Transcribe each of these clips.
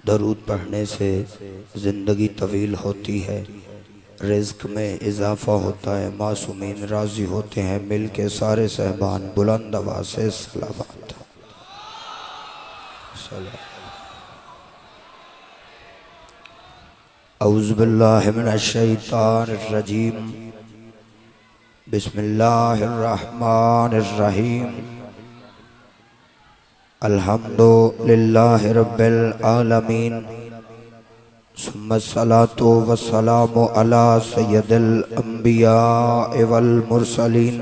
दरूद पढ़ने से ज़िंदगी तवील होती है, रिज़्क में इजाफ़ा होता है, मासूमीन राज़ी होते हैं। मिल के सारे सहबान बुलंद आवाज़ से सलावत। औज़ु बिल्लाहि मिनश शैतानिर रजीम। बिस्मिल्लाहिर रहमानिर रहीम। अल्हम्दुलिल्लाहि रब्बिल आलमीन। सुम्मस्सलातु वस्सलामु अला सय्यदिल अंबिया वल मुरसलीन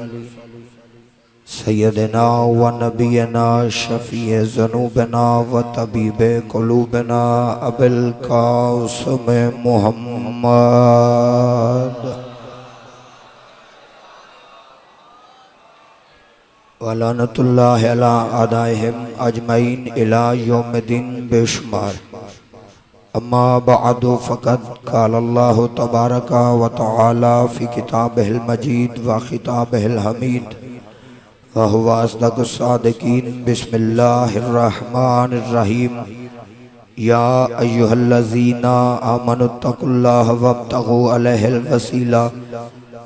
सय्यदिना व नबियना शफ़ीए ज़ुनूबिना व तबीबे क़ुलूबिना अबिल क़ासिम मुहम्मद व लानतुल्लाहि अला अदाइहिम अजमईन इला यौमिद्दीन बेशुमार। अम्मा बअदु फ़क़द क़ाल अल्लाहु तबारक व तआला फ़ी किताबिहिल मजीद व खिताबिहिल हमीद व हुवा अस्दक़ुस सादिक़ीन। बिस्मिल्लाहिर रहमानिर रहीम। या अय्युहल्लज़ीना आमनुत्तक़ुल्लाह वब्तग़ू अलैहिल वसीला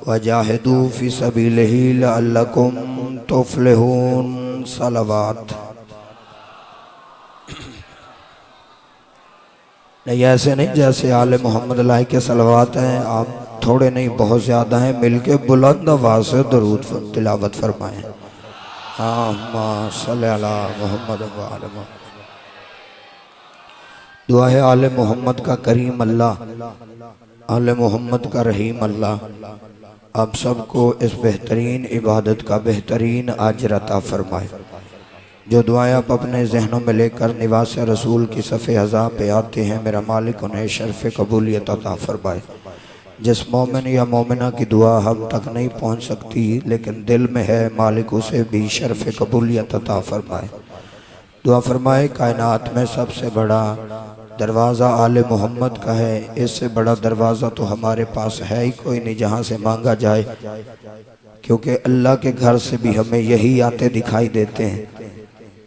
वजाहिदू फ़ी सबीलिही लअल्लकुम तुफ़्लिहून। सलावत। नहीं, ऐसे नहीं जैसे आले मोहम्मद लाए के सलवात हैं, आप थोड़े नहीं बहुत ज़्यादा हैं। मिलके बुलंद आवाज़ से दरूद तिलावत फरमाएँ। अल्लाहुम्मा सल्लि अला मुहम्मद व आले मुहम्मद। दुआ है आले मोहम्मद का करीम अल्लाह, आले मोहम्मद का रहीम अल्लाह आप सबको इस बेहतरीन इबादत का बेहतरीन अजर अता फरमाए। जो दुआएं आप अपने जहनों में लेकर निवास रसूल की सफ़े हज़ा पे आते हैं, मेरा मालिक उन्हें शर्फ़ कबूलियत अता फरमाए। जिस मोमिन या मोमिना की दुआ हम तक नहीं पहुँच सकती लेकिन दिल में है, मालिक उसे भी शर्फ़ कबूलियत अता फरमाए। दुआ फरमाए कायनात में सबसे बड़ा दरवाज़ा आले मोहम्मद का है, इससे बड़ा दरवाज़ा तो हमारे पास है ही कोई नहीं जहाँ से मांगा जाए, क्योंकि अल्लाह के घर से भी हमें यही आते दिखाई देते हैं।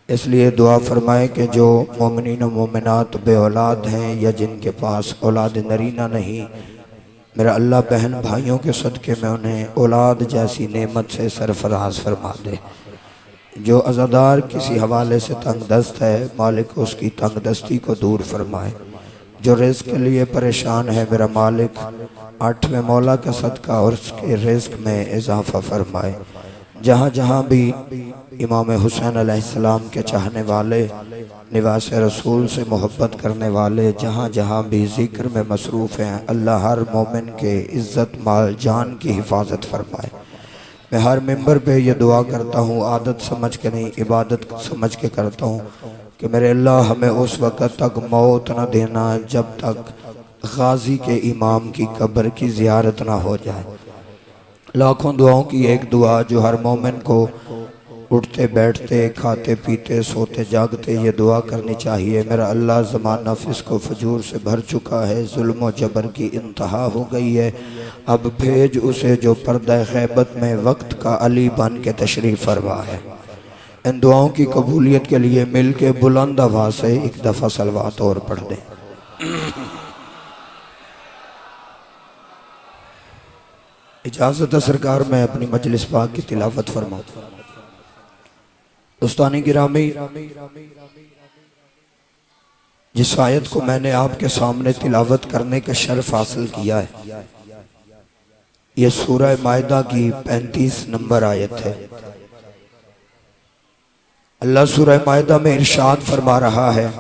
इसलिए दुआ फरमाए कि जो मोमिनीन व मोमिनात बे औलाद हैं या जिनके पास औलाद नरीना नहीं, मेरा अल्लाह बहन भाइयों के सदक़े में उन्हें औलाद जैसी नेमत से सरफराज फरमा दे। जो अज़ादार किसी हवाले से तंग दस्त है, मालिक उसकी तंग दस्ती को दूर फरमाए। जो रिज़्क के लिए परेशान है, मेरा मालिक आठवें मौला का सदका और उसके रिज़्क में इजाफ़ा फरमाए। जहाँ जहाँ भी इमाम हुसैन अलैहिस्सलाम के चाहने वाले, निवास रसूल से मोहब्बत करने वाले जहाँ जहाँ भी ज़िक्र में मसरूफ़ हैं, अल्लाह हर मोमिन के इज़्ज़त माल जान की हिफाजत फरमाए। मैं हर मेंबर पे ये दुआ करता हूँ, आदत समझ के नहीं इबादत समझ के करता हूँ कि मेरे अल्लाह हमें उस वक़्त तक मौत न देना जब तक गाजी के इमाम की कब्र की ज़ियारत ना हो जाए। लाखों दुआओं की एक दुआ जो हर मोमिन को उठते बैठते खाते पीते सोते जागते ये दुआ करनी चाहिए। मेरा अल्लाह ज़माना फ़िस्क़ व फ़ुजूर से भर चुका है, जुल्म व जबर की इंतहा हो गई है। अब भेज उसे जो पर्दा ग़ैबत में वक्त का अली बन के तशरीफ़ फरमा है। इन दुआओं की कबूलियत के लिए मिल के बुलंद आवाज़ से एक दफ़ा सलवात और पढ़ दें। इजाज़त है सरकार, मैं अपनी मजलिस पाक की तिलावत फरमाऊँ। दोस्तानी गिरामी, जिस आयत को मैंने आपके सामने तिलावत करने का शर्फ हासिल किया है, ये सूरह मायदा की 35 नंबर आयत है। अल्लाह सूरह मायदा में इरशाद फरमा रहा है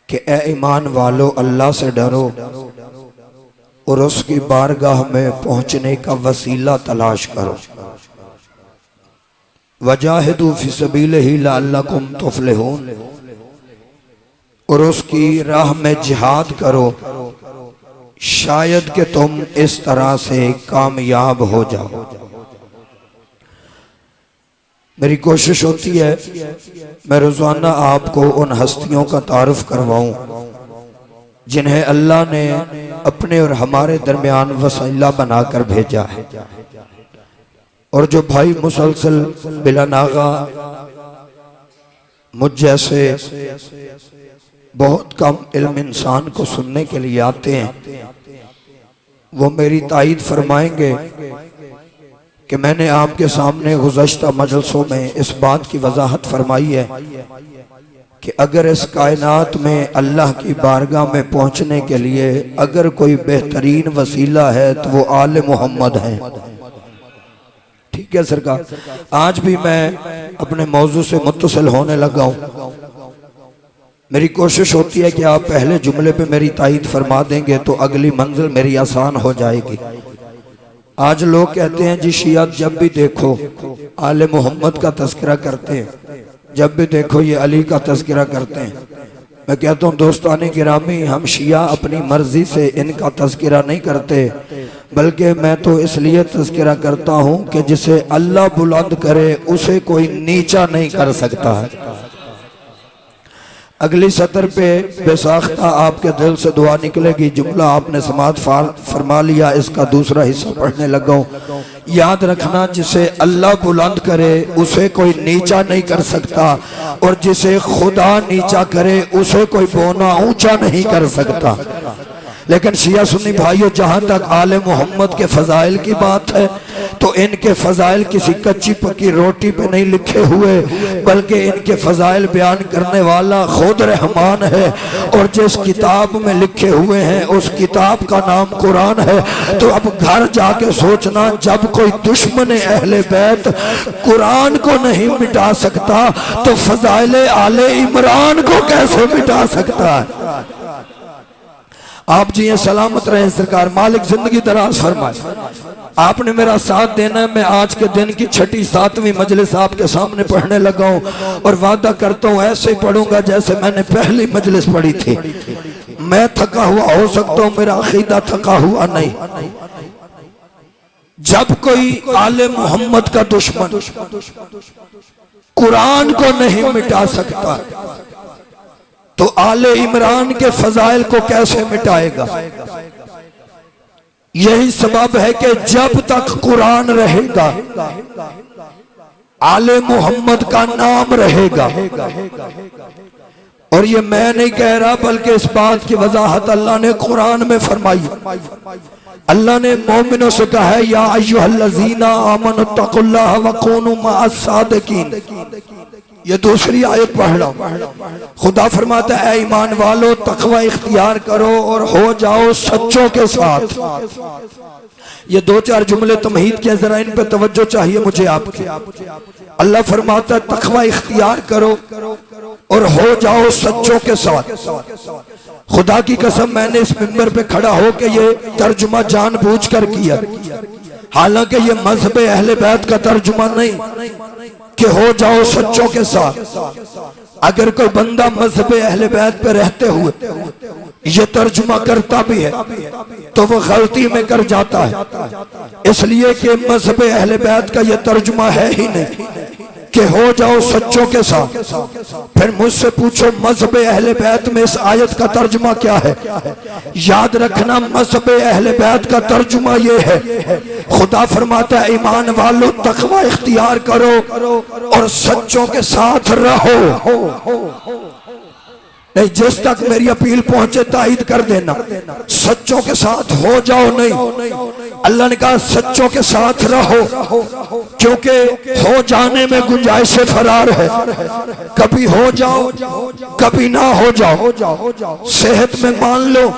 कि ए ईमान वालो, अल्लाह से डरो और उसकी बारगाह में पहुंचने का वसीला तलाश करो। वजाहिदू फी सबीलिही लअल्लकुम तुफ़्लिहून, और उसकी राह में जिहाद करो, शायद कि तुम इस तरह से कामयाब हो जाओ। मेरी कोशिश होती है मैं रोज़ाना आपको उन हस्तियों का तारुफ करवाऊं जिन्हें अल्लाह ने अपने और हमारे दरमियान वसीला बनाकर भेजा है, और जो भाई मुसलसल बिला नागा मुझ जैसे बहुत कम इल्म इंसान को सुनने के लिए आते हैं, वो मेरी तायीद फरमाएंगे कि मैंने आपके सामने गुज़श्ता मजलिसों में इस बात की वजाहत फरमाई है कि अगर इस कायनात में अल्लाह की बारगाह में पहुंचने के लिए अगर कोई बेहतरीन वसीला है तो वो आले मोहम्मद हैं। ठीक है सरकार। आज भी मैं अपने मौजू से मुत्तसिल होने लगा हूँ। मेरी कोशिश होती है कि आप पहले जुमले पे मेरी तायीद फरमा देंगे तो अगली मंजिल मेरी आसान हो जाएगी। आज लोग कहते हैं जी शिया जब भी देखो आले मोहम्मद का तस्करा करते हैं, जब भी देखो ये अली का तस्करा करते हैं। मैं कहता हूँ दोस्ताने गिरामी, हम शिया अपनी मर्जी से इनका तस्करा नहीं करते, बल्कि मैं तो इसलिए तस्करा करता हूँ कि जिसे अल्लाह बुलंद करे उसे कोई नीचा नहीं कर सकता है। अगली सतर पे बेसाख्ता आपके दिल से दुआ निकलेगी। जुमला आपने समात फरमा लिया, इसका दूसरा हिस्सा पढ़ने लगा हूँ। याद रखना, जिसे अल्लाह बुलंद करे उसे कोई नीचा नहीं कर सकता, और जिसे खुदा नीचा करे उसे कोई बोना ऊंचा नहीं कर सकता। लेकिन शिया सुन्नी भाइयों, जहाँ तक आले मोहम्मद के फजाइल की बात है तो इनके फजाइल किसी कच्ची पक्की रोटी पे नहीं लिखे हुए, बल्कि इनके फजाइल बयान करने वाला खुद रहमान है। और जिस किताब में लिखे हुए हैं उस किताब का नाम कुरान है। तो अब घर जाके सोचना, जब कोई दुश्मन अहले बैत कुरान को नहीं मिटा सकता तो फजाइल आले इमरान को कैसे मिटा सकता है। आप जी ये सलामत रहे सरकार, मालिक जिंदगी दराज फरमाए। आपने मेरा साथ देना है। मैं आज के दिन की 6ठी 7वीं मजलिस आपके सामने पढ़ने लगा हूँ, और वादा करता हूँ ऐसे ही पढ़ूंगा जैसे मैंने पहली मजलिस पढ़ी थी। मैं थका हुआ हो सकता हूँ, मेरा अकीदा थका हुआ नहीं। जब कोई आले मोहम्मद का दुश्मन कुरान को नहीं मिटा सकता तो आले इमरान के फजाइल को कैसे मिटाएगा। यही सबब है कि जब तक कुरान रहेगा आले मोहम्मद का नाम रहेगा। और ये मैं नहीं कह रहा, बल्कि इस बात की वजाहत अल्लाह ने कुरान में फरमाई। अल्लाह ने मोमिनों से कहा है, या अय्युहल्लज़ीना आमनुत्तकुल्लाह व कूनू मअस सादिकीन। ये दूसरी आयत पढ़ रहा हूं। खुदा फरमाता है, ईमान वालो तकवा इख्तियार करो और हो जाओ सच्चों के साथ। ये 2-4 जुमले तमहीद के, जरा इन पे तवज्जो चाहिए मुझे आपकी। अल्लाह फरमाता है तकवा इख्तियार करो और हो जाओ सच्चों के साथ। खुदा की कसम, मैंने इस मिंबर पे खड़ा होकर ये तर्जुमा जानबूझकर किया, हालांकि ये मजहब अहले बैत का तर्जुमा नहीं कि हो जाओ सच्चों के साथ। अगर कोई बंदा मजहब अहले बैत पे रहते हुए ये तर्जुमा करता भी है तो वो गलती में कर जाता है, इसलिए कि मजहब अहले बैत का ये तर्जुमा है ही नहीं कि हो जाओ सच्चों के साथ। फिर मुझसे पूछो मजहब अहले बैत में इस आयत का तर्जुमा क्या है। याद रखना, मजहब अहले बैत का तर्जुमा ये है, खुदा फरमाता है ईमान वालों तकवा इख्तियार करो और सच्चों के साथ रहो। नहीं, जिस तक मेरी अपील पहुंचे तायद कर देना, सच्चों के साथ हो जाओ नहीं। अल्लाह ने कहा सच्चों के साथ रहो, क्योंकि हो जाने में गुंजाइश फरार है। कभी हो जाओ कभी ना हो जाओ। सेहत में मान लो,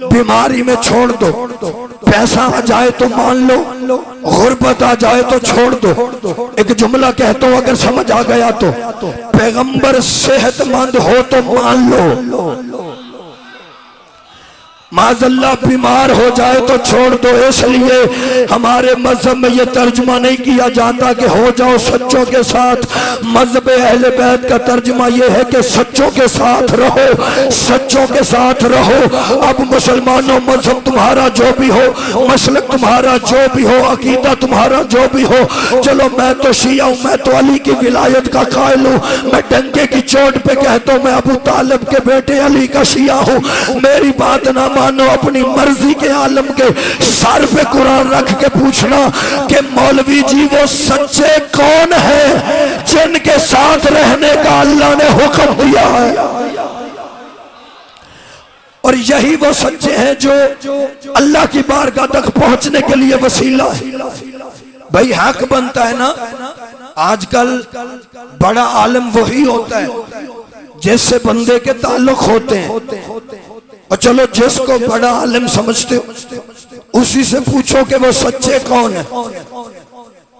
बीमारी में छोड़ दो। पैसा आ जाए तो मान लो, गुर्बत आ जाए तो छोड़ दो। एक जुमला कहता हूं, अगर समझ आ गया तो पैगंबर सेहतमंद हो तो मान लो, माज़अल्लाह बीमार हो जाए तो छोड़ दो। इसलिए हमारे मजहब में यह तर्जुमा नहीं किया जाता कि हो जाओ सच्चों के साथ। मजहब अहले बैत का तर्जुमा यह है कि सच्चों के साथ रहो, सच्चों के साथ रहो। अब मुसलमानों, मजहब तुम्हारा जो भी हो, मसलक तुम्हारा जो भी हो, अकीदा तुम्हारा जो भी हो, चलो मैं तो शिया हूं, मैं तो अली की विलायत का कायल हूं। मैं डंके की चोट पे कहता हूं मैं अबू तालिब के बेटे अली का शिया हूं। मेरी बात ना मानो, अपनी मर्जी के आलम के सर पे कुरान रख के पूछना कि मौलवी जी वो सच्चे कौन है जिनके साथ रहने का अल्लाह ने हुक्म दिया है। और यही वो सच्चे हैं जो अल्लाह की बारगाह तक पहुंचने के लिए वसीला है। भाई हक बनता है ना, आजकल बड़ा आलिम वही होता है जिससे बंदे के ताल्लुक होते हैं। और चलो जिसको बड़ा आलिम समझते हो उसी से पूछो कि वो सच्चे कौन है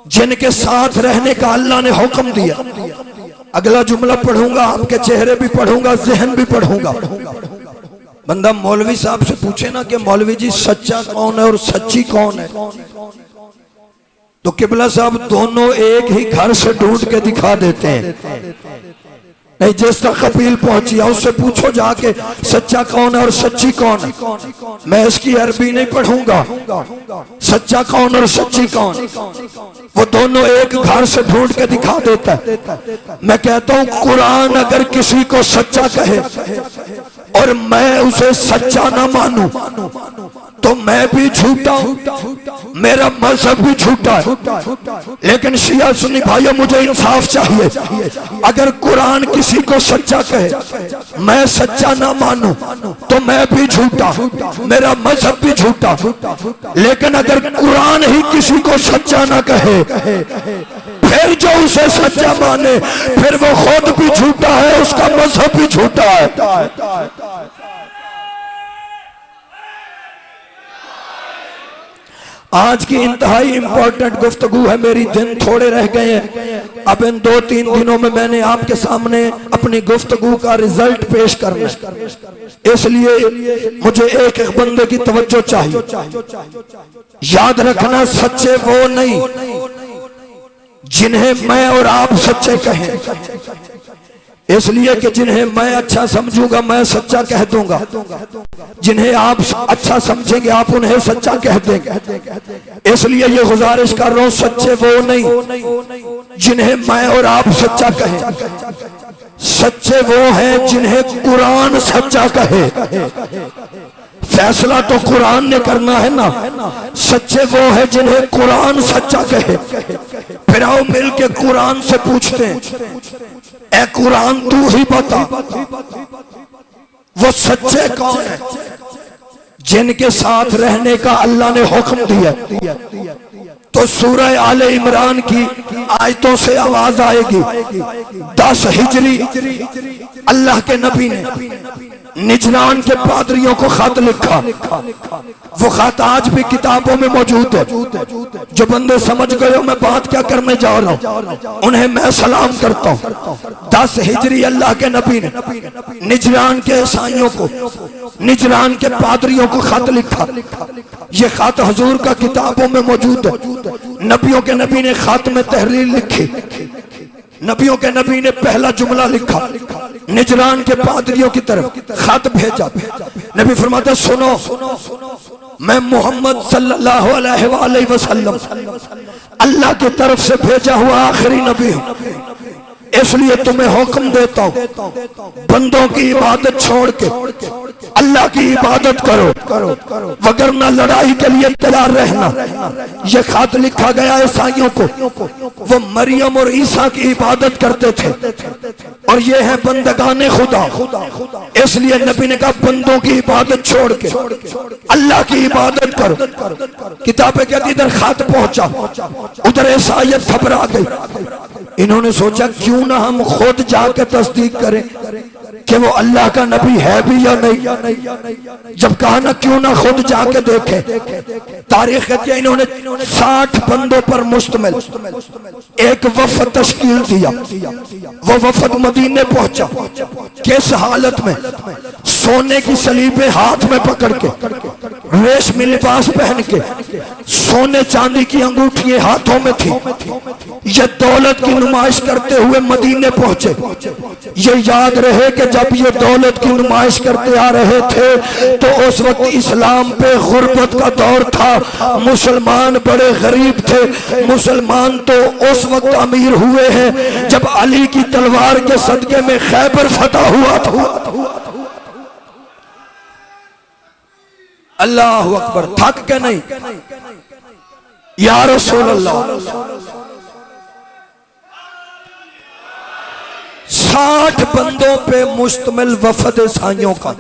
जिनके साथ रहने का अल्लाह ने हुक्म दिया। अगला जुमला पढ़ूंगा, आपके चेहरे भी पढ़ूंगा, जहन भी पढ़ूंगा। बंदा मौलवी साहब से पूछे ना कि मौलवी जी सच्चा कौन है और सच्ची कौन है, तो किबला साहब दोनों एक ही घर से ढूंढ के दिखा देते हैं। नहीं, जिस तक अपील पहुंची है उससे पूछो जाके सच्चा कौन है और सच्ची कौन है। मैं इसकी अरबी नहीं पढ़ूंगा, सच्चा कौन और सच्ची कौन, वो दोनों एक घर से ढूंढ के दिखा देता है। मैं कहता हूं कुरान अगर किसी को सच्चा कहे और मैं उसे सच्चा ना मानूं तो मैं भी झूठा हूं, मेरा मजहब भी झूठा है। लेकिन शिया सुन्नी भाइयों, मुझे इंसाफ चाहिए। अगर कुरान किसी को सच्चा कहे मैं सच्चा ना मानूं तो मैं भी झूठा, मेरा मजहब भी झूठा। लेकिन अगर कुरान ही किसी को सच्चा ना कहे फिर जो उसे सच्चा माने फिर वो खुद भी झूठा है, उसका मजहब भी झूठा है। आज की इंतहाई इंपॉर्टेंट गुफ्तगू है मेरी, दिन थोड़े रह गए हैं। अब इन 2-3 दिनों में मैंने आपके सामने अपनी गुफ्तगू का रिजल्ट पेश करना है, इसलिए मुझे एक एक बंदे की तवज्जो चाहिए। याद रखना, सच्चे वो नहीं जिन्हें मैं और आप सच्चे कहें, इसलिए कि जिन्हें मैं अच्छा समझूंगा मैं सच्चा कह दूंगा, जिन्हें आप अच्छा समझेंगे आप उन्हें सच्चा कह देंगे। इसलिए ये गुजारिश कर रहा हूं, सच्चे वो नहीं जिन्हें मैं और आप सच्चा कहें, सच्चे वो हैं जिन्हें कुरान सच्चा कहे। फैसला तो कुरान ने करना है ना। सच्चे वो है जिन्हें कुरान सच्चा कहे। फिर आओ मिल के कुरान से पूछते हैं, ए कुरान तू ही बता वो सच्चे कौन है जिनके साथ रहने का अल्लाह ने हुक्म दिया। तो सूरह आले इमरान की आयतों से आवाज आएगी। 10 हिजरी अल्लाह के नबी ने निजरान के पादरियों को खत लिखा। वो खत आज भी किताबों में मौजूद है। जो बंदे समझ गए हो मैं बात क्या करने जा रहा हूँ उन्हें मैं सलाम करता हूँ। 10 हिजरी अल्लाह के नबी ने निजरान के ईसाइयों को, निजरान के पादरियों को खत लिखा। ये खत हुजूर का किताबों में मौजूद है। नबियों के नबी ने खत में तहरीर लिखी। नबियों के नबी ने पहला जुमला लिखा, निजरान के पादरियों की तरफ खत भेजा। नबी फरमाते सुनो, मैं मोहम्मद सल्लल्लाहु अलैहि वसल्लम अल्लाह की तरफ से भेजा हुआ आखिरी नबी हूं, इसलिए तुम्हें हुक्म देता हूं बंदों की इबादत छोड़ के अल्लाह की इबादत करो, वगरना लड़ाई के लिए तैयार रहना। यह खत लिखा गया ईसाइयों को। वो मरियम और ईसा की इबादत करते थे और ये है बंदगाने खुदा। इसलिए नबी ने कहा बंदों की इबादत छोड़ के अल्लाह की इबादत करो। किताब कहती इधर खत पहुंचा, उधर ईसाइयत घबरा गई। इन्होंने सोचा क्यों ना हम खुद जाकर तस्दीक करें कि वो अल्लाह का नबी है भी या नहीं। जब कहा ना क्यों ना खुद जाके देखें। तारीख कहती है इन्होंने 60 बंदों पर मुश्तमिल एक वफद तश्कील दिया। वो वफद मदीने पहुंचा। किस हालत में? सोने की सलीबे हाथ में पकड़ के, रेशमी लिबास पहन के, सोने चांदी की अंगूठियां हाथों में थी। ये दौलत की नुमाइश करते हुए मदीने पहुंचे। ये याद रहे कि जब ये दौलत की नुमाइश करते आ रहे थे तो उस वक्त इस्लाम पे गुर्बत का दौर था। मुसलमान बड़े गरीब थे। मुसलमान तो उस वक्त अमीर हुए हैं जब अली की तलवार के सदके में खैबर फतह हुआ था। अल्लाह अकबर, थक के नहीं, या रसूल अल्लाह। 60 बंदों पे मुश्तमिल वफद ईसाइयों का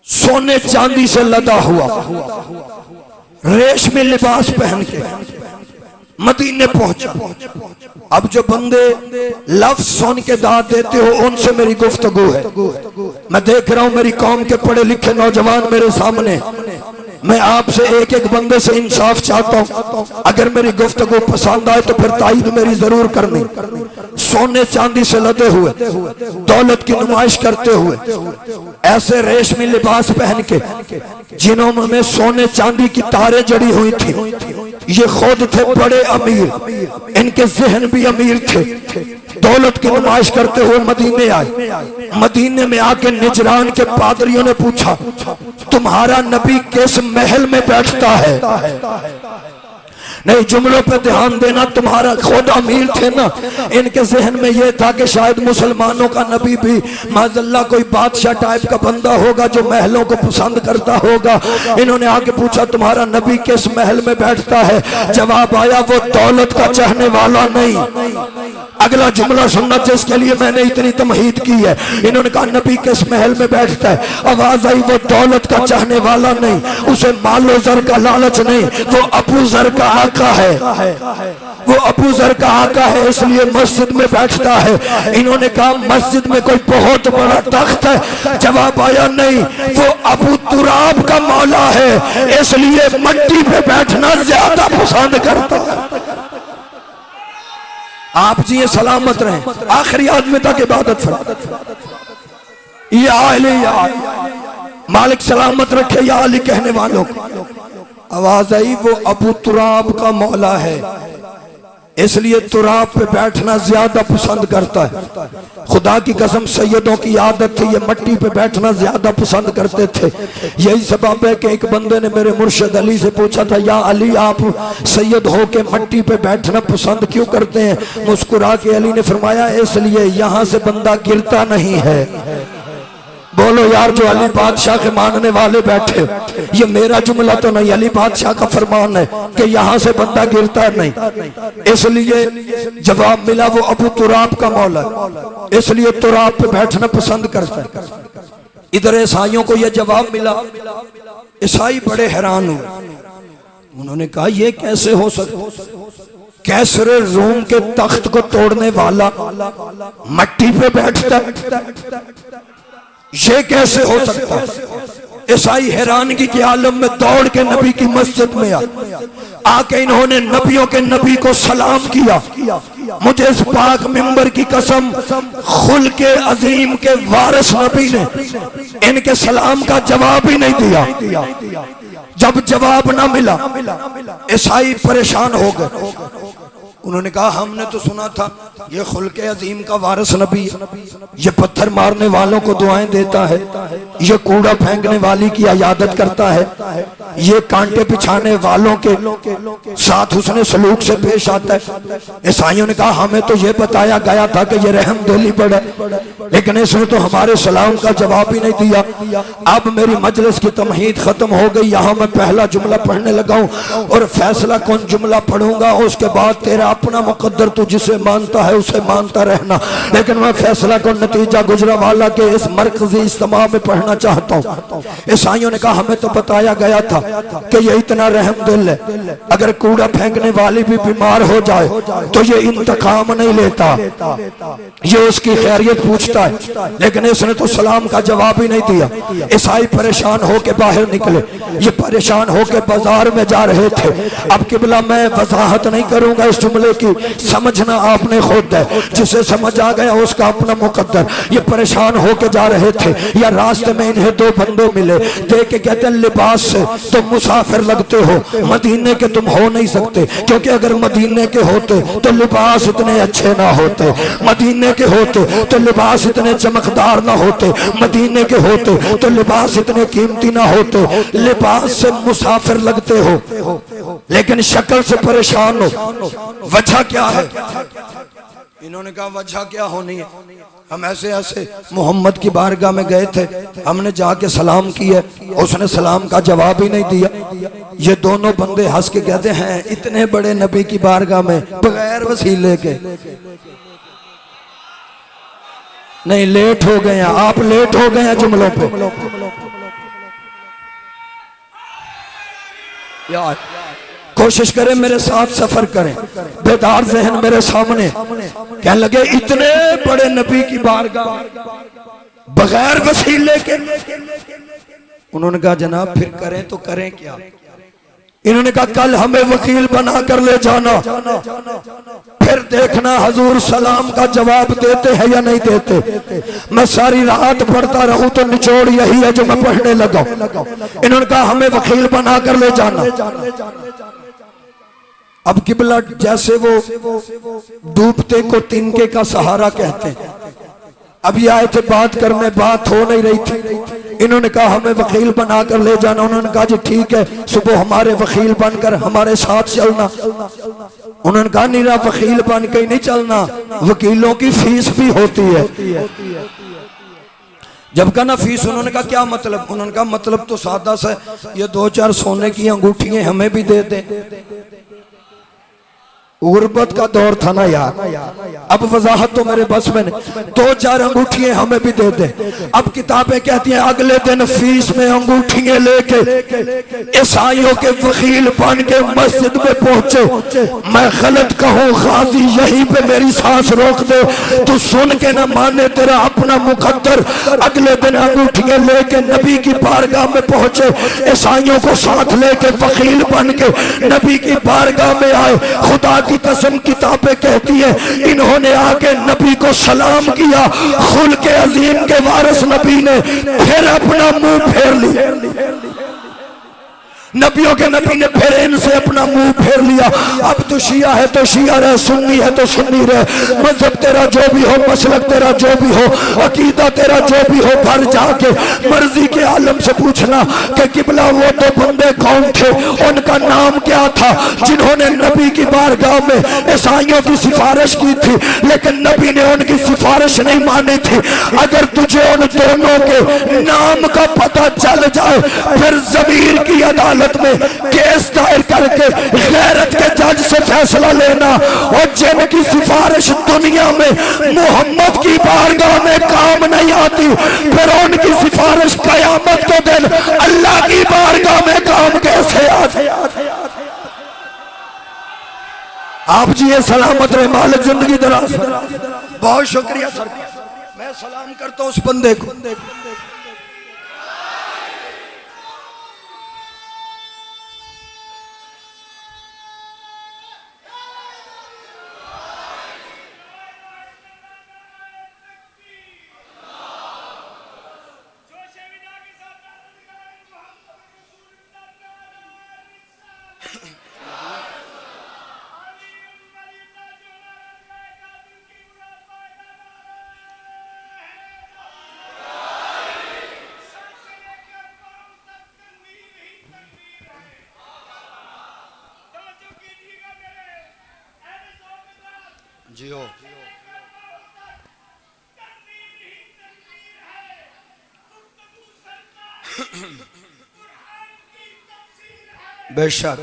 सोने चांदी से लदा हुआ रेशमी लिबास पहन के मदीने पहुंचा। अब जो बंदे लफ्ज सुन के दाद देते हो उनसे मेरी गुफ्तगू है। मैं देख रहा हूं मेरी कौम के पढ़े लिखे नौजवान मेरे सामने, मैं आपसे एक एक बंदे से इंसाफ चाहता हूं। अगर मेरी गुफ्तगू पसंद आए तो फिर ताईद मेरी जरूर करनी। सोने चांदी से लदे हुए, दौलत की नुमाइश करते हुए, ऐसे रेशमी लिबास पहन के जिन्होंने सोने चांदी की तारें जड़ी हुई थी, ये खुद थे बड़े अमीर, इनके जहन भी अमीर थे, दौलत की नुमाइश करते हुए मदीने आए। मदीने में आके निजरान के पादरियों ने पूछा, तुम्हारा नबी किस महल में बैठता है? नहीं, जुमलों पे ध्यान देना, तुम्हारा खुद अमीर थे ना, इनके जहन में यह था कि शायद मुसलमानों का नबी भी माज़अल्लाह कोई बादशाह टाइप का बंदा होगा जो महलों को पसंद करता होगा। इन्होंने आके पूछा, तुम्हारा नबी किस महल में बैठता है? जवाब आया, वो दौलत का चाहने वाला नहीं। अगला जुमला सुनना जिसके लिए मैंने इतनी तमहीद की है। इन्होंने कहा, नबी किस महल में बैठता है? आवाज आई, वो दौलत का चाहने वाला नहीं, उसे मालो जर का लालच नहीं, वो अबू जर का आका है, वो अबू जर का आका है, इसलिए मस्जिद में बैठता है। इन्होंने कहा, मस्जिद में कोई बहुत बड़ा तख्त है? जवाब आया, नहीं, वो अबू तुराब का मौला है, इसलिए मट्टी पे बैठना ज्यादा पसंद करता है। आप जी ये सलामत रहे, आखिरी आदमी तक इबादत फरमाए। या मालिक सलामत रखे, या अली कहने वालों को। आवाज आई, वो अबू तुराब का मौला है, इसलिए तुराब पे बैठना ज्यादा पसंद करता है। खुदा की कसम, सैयदों की आदत थी, ये मट्टी पे बैठना ज्यादा पसंद करते थे। यही सबब है कि एक बंदे ने मेरे मुर्शिद अली से पूछा था, या अली आप सैयद हो के मट्टी पे बैठना पसंद क्यों करते हैं? मुस्कुरा के अली ने फरमाया, इसलिए यहाँ से बंदा गिरता नहीं है। बोलो यार, जो अली बादशाह के मानने वाले बैठे, ये मेरा जुमला तो नहीं, अली बादशाह का फरमान है कि यहाँ से बंदा गिरता नहीं। इसलिए जवाब मिला, वो अबू तुराब का मौला, इसलिए तुराब पे बैठना पसंद करता है। इधर ईसाइयों को यह जवाब मिला, ईसाई बड़े हैरान हुए। उन्होंने कहा, ये कैसे हो सकता? कैसरे रोम के तख्त को तोड़ने वाला मट्टी पे बैठता है, ये कैसे हो सकता है? ईसाई हैरानगी के आलम में दौड़ के नबी की मस्जिद में आके इन्होंने नबियों के नबी को सलाम किया। मुझे इस पाक मिंबर की कसम, खुल के अजीम के वारिस नबी ने इनके सलाम का जवाब ही नहीं दिया। जब जवाब ना मिला, ईसाई परेशान हो गए। उन्होंने कहा, हमने तो सुना था ये खुल्के अजीम का वारिस नबी, ये पत्थर मारने वालों को दुआएं देता है, ये कूड़ा फेंकने वाली की इयादत करता है, ये कांटे बिछाने वालों के साथ उसने सलूक से पेश आता है। ईसाइयों ने कहा, हमें तो ये बताया गया था कि ये रहम दिली बड़ा, लेकिन इसने तो हमारे सलाम का जवाब ही नहीं दिया। अब मेरी मजलिस की तमहीद खत्म हो गई, यहाँ मैं पहला जुमला पढ़ने लगा हूँ और फैसला कौन जुमला पढ़ूंगा, उसके बाद तेरा अपना मुकद्दर तू जिसे मानता है उसे मानता रहना। लेकिन मैं फैसला को नतीजा गुजरावाला के इस मरकजी इज्तिमा में पढ़ना चाहता हूँ। ईसाइयों ने कहा, हमें तो बताया गया था कि ये इतना रहम दिल है, अगर कूड़ा फेंकने वाली भी बीमार हो जाए तो ये इंतकाम नहीं लेता, ये उसकी खैरियत पूछता है। लेकिन इसने तो सलाम का जवाब ही नहीं दिया। ईसाई परेशान होके बाहर निकले, ये परेशान होके बाजार में जा रहे थे। अब किबला मैं वजाहत नहीं करूंगा इस जुमले की, समझना आपने खुद है, जिसे समझ आ गया उसका अपना मुकद्दर। ये परेशान होके जा रहे थे, या रास्ते में इन्हें दो बंदे मिले, देख के कहते हैं, लिबास से तुम मुसाफिर लगते हो, मदीने के तुम हो नहीं सकते, क्योंकि अगर मदीने के होते तो लिबास इतने अच्छे ना होते, मदीने के होते तो लिबास इतने चमकदार ना होते, मदीने के होते तो लिबास इतने कीमती ना होते। लिबास से मुसाफिर लगते हो लेकिन शक्ल से परेशान हो, वजह क्या है? इन्होंने कहा, वजह क्या होनी है, हम ऐसे ऐसे मोहम्मद की बारगाह में गए थे, हमने जाके सलाम किया, उसने सलाम का जवाब ही नहीं दिया। ये दोनों बंदे हंस के कहते हैं इतने बड़े नबी की बारगाह में बगैर वसीले के नहीं, लेट हो गए हैं आप, लेट हो गए हैं जुमलों पे। यार कोशिश करें मेरे साथ सफर करें, बेदार जहन मेरे सामने कहने लगे इतने बड़े नबी की बारगाह बगैर वसीले के। उन्होंने कहा जनाब फिर करें तो करें क्या? इन्होंने कहा कल हमें वकील बना कर ले जाना, फिर देखना हजूर सलाम का जवाब देते हैं या नहीं देते। मैं सारी रात पढ़ता रहूं तो निचोड़ यही है जो मैं पढ़ने लगा। इन्होंने कहा हमें वकील बना कर ले जाना। अब किबला जैसे वो डूबते को तिनके का सहारा कहते हैं, अब ये आए थे बात करने, बात हो नहीं रही थी। इन्होंने कहा हमें वकील बना कर ले जाना। उन्होंने कहा जी ठीक है, सुबह हमारे वकील बनकर हमारे साथ चलना। उन्होंने कहा नहीं वकील बन के ही नहीं चलना, वकीलों की फीस भी होती है। जब कहा ना फीस, उन्होंने कहा क्या मतलब? उन्होंने कहा मतलब तो सादा सा, ये 2-4 सोने की अंगूठियां हमें भी दे दें। गुर्बत का दौर था ना यार, अब वजाहत तो मेरे बस में नहीं। 2-4 अंगूठियां हमें भी दे दे। अब किताबें कहती हैं अगले दिन फीस में अंगूठियां लेके ईसाइयों के वकील बन के मस्जिद में पहुंचे। मैं गलत कहूं गाजी यहीं पे मेरी सांस रोक दे, तू सुन के ना माने तेरा अपना मुकद्दर। अगले दिन अंगूठियां लेके नबी की बारगाह में पहुंचे, ईसाइयों को साथ लेके वकील बन के नबी की बारगाह में आए। खुदा की कसम किताबें कहती है इन्होंने आके नबी को सलाम किया। खुल के अजीम के वारिस नबी ने फिर अपना मुंह फेर लिया। नबियों के नबी ने फिर इनसे अपना मुंह फेर लिया। अब तो शिया है तो शिया रहे, सुन्नी है तो सुन्नी रहे, मजहब तेरा जो भी हो, मसलक तेरा जो भी हो, अकीदा तेरा जो भी हो, घर जाके मर्जी के आलम से पूछना कि किबला वो तो बंदे कौन थे, उनका नाम क्या था जिन्होंने नबी की बारगाह में ईसाइयों की सिफारिश की थी, लेकिन नबी ने उनकी सिफारिश नहीं मानी थी। अगर तुझे उन दोनों के नाम का पता चल जाए फिर जमीर की अदालत में केस दायर करके गैरत के जज से फैसला लेना। और जिनकी सिफारिश दुनिया में मोहम्मद की बारगाह में काम नहीं आती, फिर उनकी सिफारिश कयामत के दिन अल्लाह की बारगाह में काम कैसे आती? आप जी ये सलामत रहे, मालिक जिंदगी दराज। बहुत शुक्रिया सर, मैं सलाम करता हूं उस बंदे को। जियो बेशक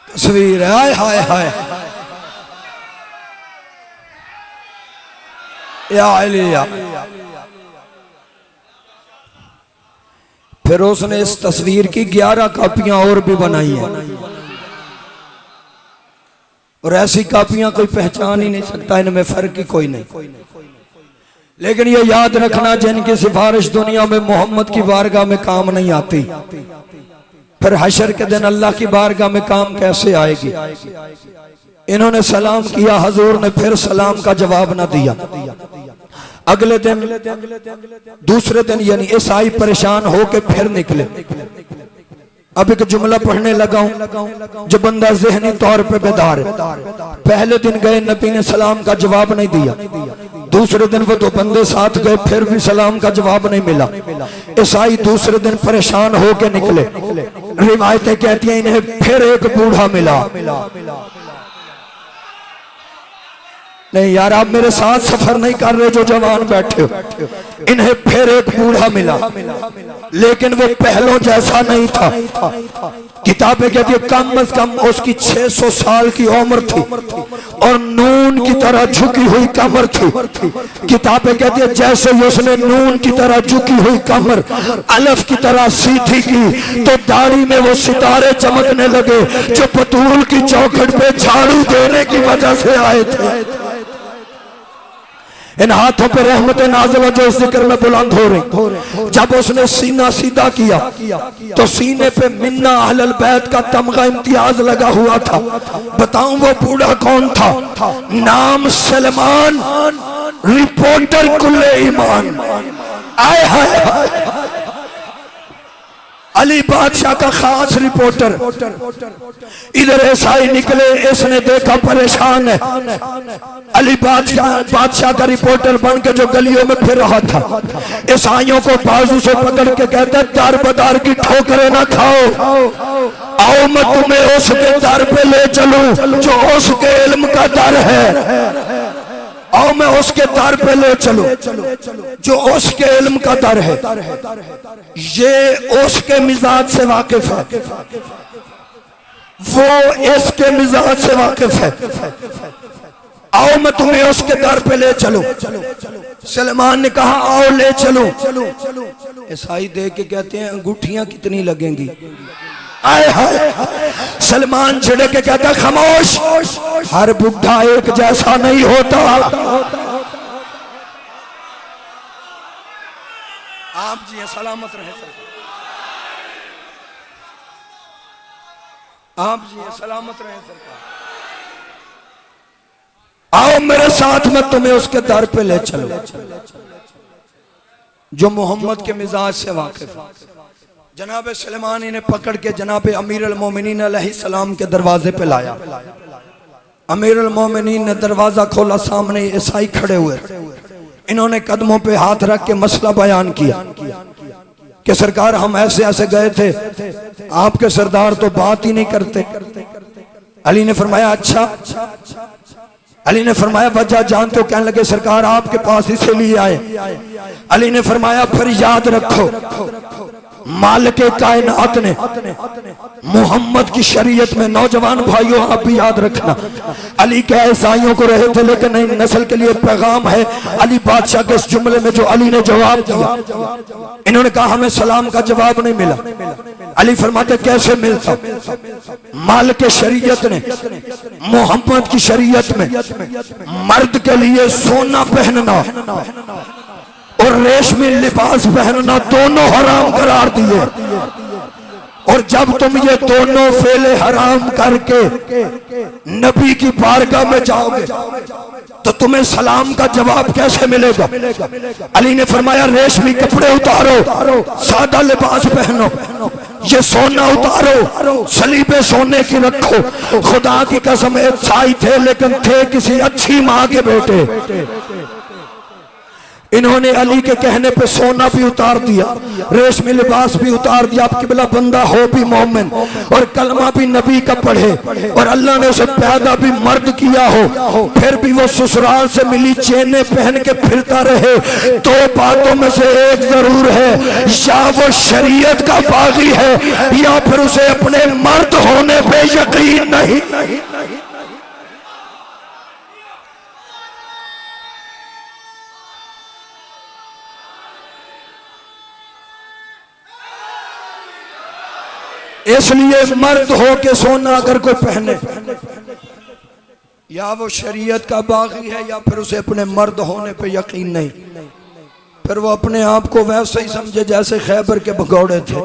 तस्वीर है। हाय हाय हाय या अलिया। फिर उसने इस तस्वीर की 11 कापियां और भी बनाई हैं, और ऐसी कापियां कोई पहचान ही नहीं सकता, इनमें फर्क ही कोई नहीं। लेकिन ये याद रखना जिनकी सिफारिश दुनिया में मोहम्मद की बारगाह में काम नहीं आती, फिर हशर के दिन अल्लाह की बारगाह में काम कैसे आएगी? इन्होंने सलाम किया, हजूर ने फिर सलाम का जवाब न दिया। अगले दिन दूसरे दिन यानी ईसाई परेशान होके फिर निकले। अब एक जुमला पढ़ने लगा हूं जो बंदा ज़हनी तौर पे बेदार है। पहले दिन गए, नबी ने सलाम का जवाब नहीं दिया। दूसरे दिन वो 2 बंदे साथ गए, फिर भी सलाम का जवाब नहीं मिला। ईसाई दूसरे दिन परेशान होके निकले। रिवायतें कहती हैं इन्हें फिर एक बूढ़ा मिला। नहीं यार, आप मेरे साथ सफर नहीं कर रहे जो जवान बैठे हो। इन्हें फिर एक बूढ़ा मिला, लेकिन वो पहलों जैसा नहीं था। किताबें कहती है कम अज कम उसकी 600 साल की उम्र थी और नून की तरह झुकी हुई कमर थी। किताबें कहती है जैसे ही उसने नून की तरह झुकी हुई कमर अलफ की तरह सीधी की तो दाढ़ी में वो सितारे चमकने लगे जो बतूल की चौखट पे झाड़ू देने की वजह से आए थे। इन हाथों पे रहमत नाज़िल जो इस जिक्र में बुलंद हो रही। जब उसने सीना सीधा किया तो सीने पे मिन्ना अहलल बैत का तमगा इम्तियाज लगा हुआ था। बताऊं वो बूढ़ा कौन था? नाम सलमान, रिपोर्टर कुल्ले ईमान। आए हाय, अली बादशाह का खास रिपोर्टर। इधर ईसाई निकले, इसने देखा परेशान है। अली बादशाह का रिपोर्टर बन के जो गलियों में फिर रहा था, ईसाइयों को बाजू से पकड़ के कहता है दार बदार की ठोकरें ना खाओ, आओ मैं तुम्हें उसके दर पे ले चलूं जो उसके इल्म का दर है। आओ मैं उसके दर पे ले चलूं जो उसके इल्म का दर है। ये उसके मिजाज से वाकिफ है, वो इसके मिजाज से वाकिफ है। आओ मैं तुम्हें उसके दर पे ले चलूं। सलमान ने कहा आओ ले चलूं। ईसाई देख के कहते हैं अंगूठियां कितनी लगेंगी? आए हाय, सलमान छिड़क के कहता खामोश, हर बुढ़ा एक जैसा नहीं होता। आप जी सलामत रहे सरकार, आप जी सलामत रहे सरकार। आओ मेरे साथ में तुम्हें उसके दर पे ले चलो जो मोहम्मद के मिजाज से वाकिफ है। जनाब सलेमान ने पकड़ के जनाब अमीर अल मोमिनीन अलैहिस्सलाम के दरवाजे पे लाया। अमीर अल मोमिनीन ने दरवाजा खोला, सामने ईसाई खड़े हुए। इन्होंने कदमों पे हाथ रख के मसला बयान किया कि सरकार हम ऐसे ऐसे गए थे, आपके सरदार तो बात ही नहीं करते। अली ने फरमाया अच्छा। अली ने फरमाया वजह जानते हो? कहने लगे सरकार आपके पास इसीलिए आए। अली ने फरमाया फिर याद रखो मालिक कायनात ने मोहम्मद की शरीयत में, नौजवान भाइयों आप भी याद रखना, अली के ईसाइयों को रहे थे लेकिन नई नस्ल के लिए पैगाम है। अली बादशाह के इस जुमले में जो अली ने जवाब दिया, इन्होंने कहा हमें सलाम का जवाब नहीं मिला। अली फरमाते कैसे मिलता? मालिक शरीयत ने मोहम्मद की शरीयत में मर्द के लिए सोना पहनना और रेशमी लिबास पहनना दोनों हराम करार दिए। और जब तुम ये दोनों फेले हराम करके नबी की बारगाह में जाओगे तो तुम्हें सलाम का जवाब कैसे मिलेगा? अली ने फरमाया रेशमी कपड़े उतारो, सादा लिबास पहनो, ये सोना उतारो, सलीबे सोने की रखो। खुदा की कसम ईसाई थे लेकिन थे किसी अच्छी माँ के बेटे। इन्होंने अली के कहने पे सोना भी उतार दिया, रेशमी लिबास भी उतार दिया। अब किबला बंदा हो भी मोमिन और कलमा भी नबी का पढ़े और अल्लाह ने उसे पैदा भी मर्द किया हो, फिर भी वो ससुराल से मिली चेने पहन के फिरता रहे। दो बातों में से एक जरूर है, या वो शरीयत का बागी है या फिर उसे अपने मर्द होने पे यकीन नहीं। इसलिए मर्द हो के सोना अगर कोई पहने या वो शरीयत का बागी है या फिर उसे अपने मर्द होने पे यकीन नहीं, फिर वो अपने आप को वैसे ही समझे जैसे खैबर के भगौड़े थे।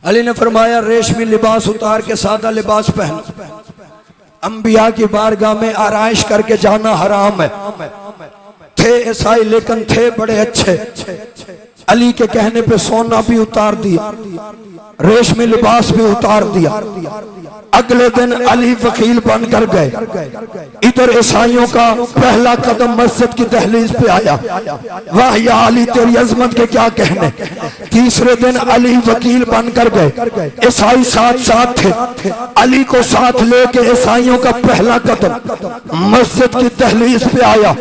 अली ने फरमाया रेशमी लिबास उतार के सादा लिबास पहन, अंबिया की बारगाह में आराइश करके जाना हराम है। थे ईसाई लेकिन थे बड़े अच्छे। अली के कहने पे सोना भी उतार दिया, रेशमी लिबास भी उतार दिया। अगले दिन अली वकील बनकर गए। इधर ईसाइयों का पहला कदम मस्जिद की दहलीज पे आया। वाह या अली तेरी अजमत के क्या कहने। तीसरे दिन अली वकील बनकर गए। ईसाई साथ साथ थे। अली को साथ लेके ईसाइयों का पहला कदम मस्जिद की दहलीज पे आया।